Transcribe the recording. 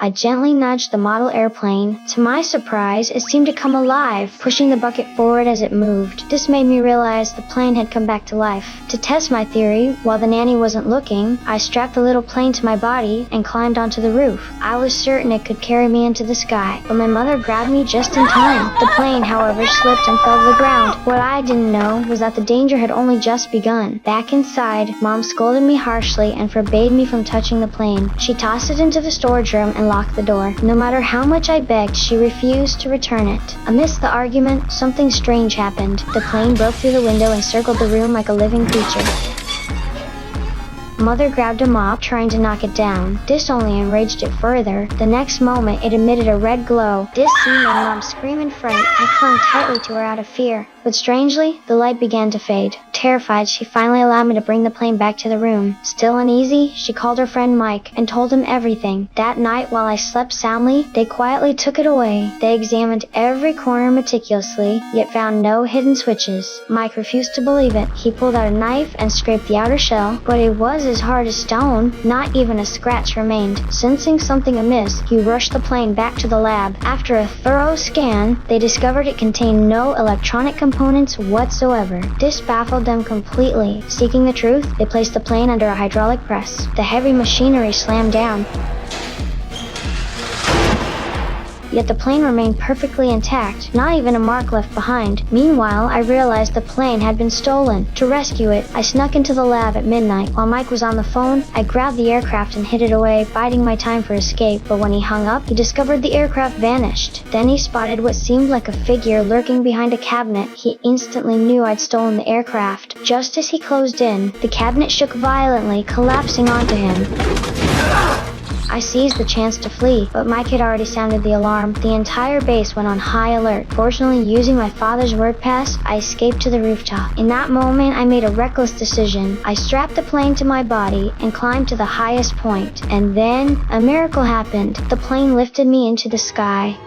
I gently nudged the model airplane. To my surprise, it seemed to come alive, pushing the bucket forward as it moved. This made me realize the plane had come back to life. To test my theory, while the nanny wasn't looking, I strapped the little plane to my body and climbed onto the roof. I was certain it could carry me into the sky, but my mother grabbed me just in time. The plane, however, slipped and fell to the ground. What I didn't know was that the danger had only just begun. Back inside, Mom scolded me harshly and forbade me from touching the plane. She tossed it into the storage room and locked the door. No matter how much I begged, she refused to return it. Amidst the argument, something strange happened. The plane broke through the window and circled the room like a living creature. Mother grabbed a mop, trying to knock it down. This only enraged it further. The next moment, it emitted a red glow. This scene made Mom scream in fright. I clung tightly to her out of fear. But strangely, the light began to fade. Terrified, she finally allowed me to bring the plane back to the room. Still uneasy, she called her friend Mike and told him everything. That night, while I slept soundly, they quietly took it away. They examined every corner meticulously, yet found no hidden switches. Mike refused to believe it. He pulled out a knife and scraped the outer shell, but it was as hard as stone. Not even a scratch remained. Sensing something amiss, he rushed the plane back to the lab. After a thorough scan, they discovered it contained no electronic components whatsoever. This baffled them completely. Seeking the truth, they placed the plane under a hydraulic press. The heavy machinery slammed down. Yet the plane remained perfectly intact, not even a mark left behind. Meanwhile, I realized the plane had been stolen. To rescue it, I snuck into the lab at midnight. While Mike was on the phone, I grabbed the aircraft and hid it away, biding my time for escape. But when he hung up, he discovered the aircraft vanished. Then he spotted what seemed like a figure lurking behind a cabinet. He instantly knew I'd stolen the aircraft. Just as he closed in, the cabinet shook violently, collapsing onto him. I seized the chance to flee, but Mike had already sounded the alarm. The entire base went on high alert. Fortunately, using my father's word pass, I escaped to the rooftop. In that moment, I made a reckless decision. I strapped the plane to my body and climbed to the highest point. And then, a miracle happened. The plane lifted me into the sky.